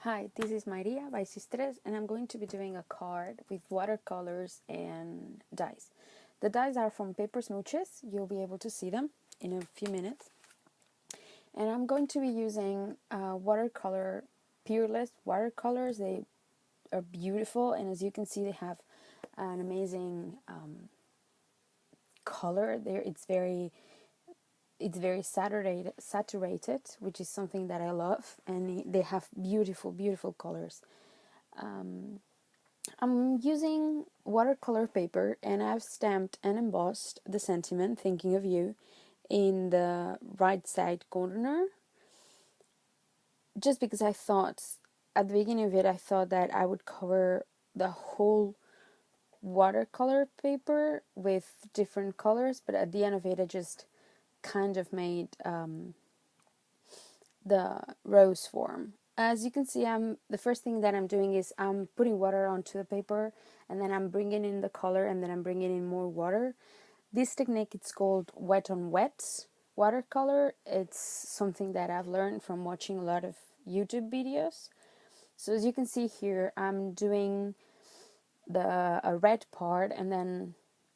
Hi, this is Maria by Sistres, and I'm going to be doing a card with watercolors and dies. The dies are from paper Smooches. You'll be able to see them in a few minutes. And I'm going to be using watercolor, Peerless watercolors. They are beautiful, and as you can see, they have an amazing color. There, it's very saturated, which is something that I love, and they have beautiful colors. I'm using watercolor paper, and I've stamped and embossed the sentiment "Thinking of You" in the right side corner, just because I thought at the beginning of it I thought that I would cover the whole watercolor paper with different colors, but at the end of it I just kind of made the rose form. As you can see, the first thing that I'm doing is I'm putting water onto the paper, and then I'm bringing in the color, and then I'm bringing in more water. This technique, it's called wet on wet watercolor. It's something that I've learned from watching a lot of YouTube videos. So as you can see here, I'm doing a red part and then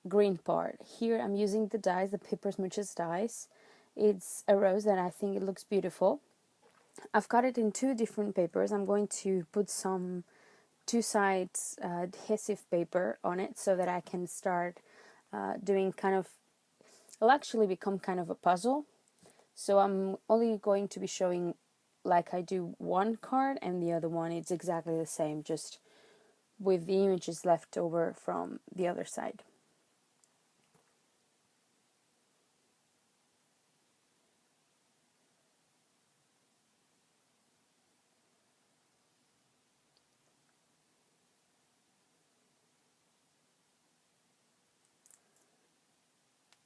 green part. Here I'm using the dies, the Paper Smooches dies. It's a rose that I think it looks beautiful. I've cut it in two different papers. I'm going to put some two sides adhesive paper on it so that I can start doing kind of, it'll actually become kind of a puzzle. So I'm only going to be showing like I do one card, and the other one it's exactly the same, just with the images left over from the other side.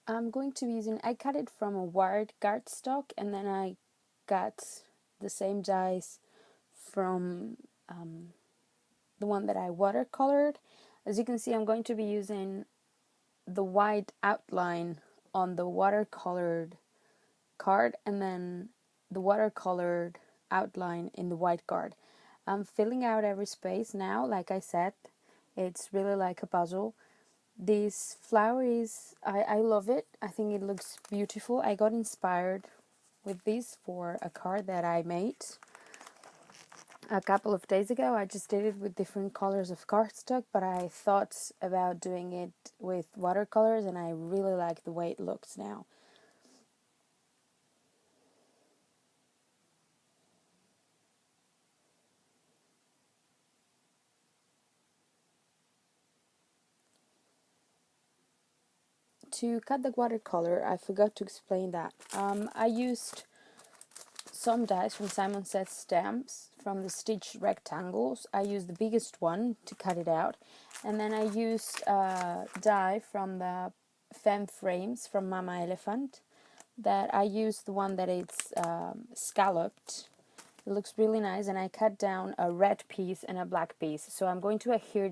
I'm going to be using, I cut it from a wired cardstock, and then I got the same dies from the one that I watercolored. As you can see, I'm going to be using the white outline on the watercolored card, and then the watercolored outline in the white card. I'm filling out every space now. Like I said, it's really like a puzzle. This flower is, I love it. I think it looks beautiful. I got inspired with this for a card that I made a couple of days ago. I just did it with different colors of cardstock, but I thought about doing it with watercolors, and I really like the way it looks now. To cut the watercolor, I forgot to explain that. I used some dies from Simon Says Stamps from the stitched rectangles. I used the biggest one to cut it out, and then I used a die from the Femme Frames from Mama Elephant. That I used the one that it's scalloped. It looks really nice, and I cut down a red piece and a black piece. So I'm going to adhere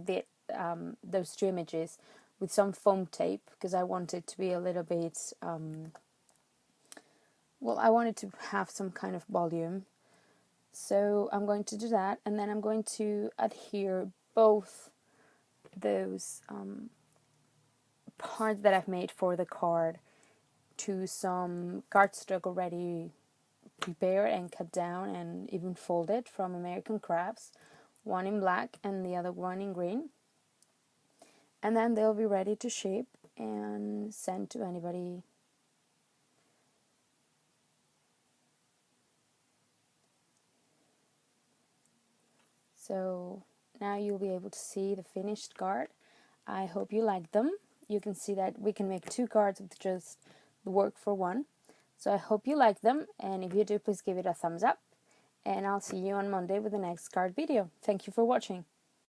those two images with some foam tape, because I want it to be a little bit, well, I want it to have some kind of volume. So I'm going to do that, and then I'm going to adhere both those parts that I've made for the card to some cardstock already prepared and cut down and even folded from American Crafts, one in black and the other one in green. And then they'll be ready to ship and send to anybody. So now you'll be able to see the finished card. I hope you like them. You can see that we can make two cards with just the work for one. So I hope you like them, and if you do, please give it a thumbs up. And I'll see you on Monday with the next card video. Thank you for watching.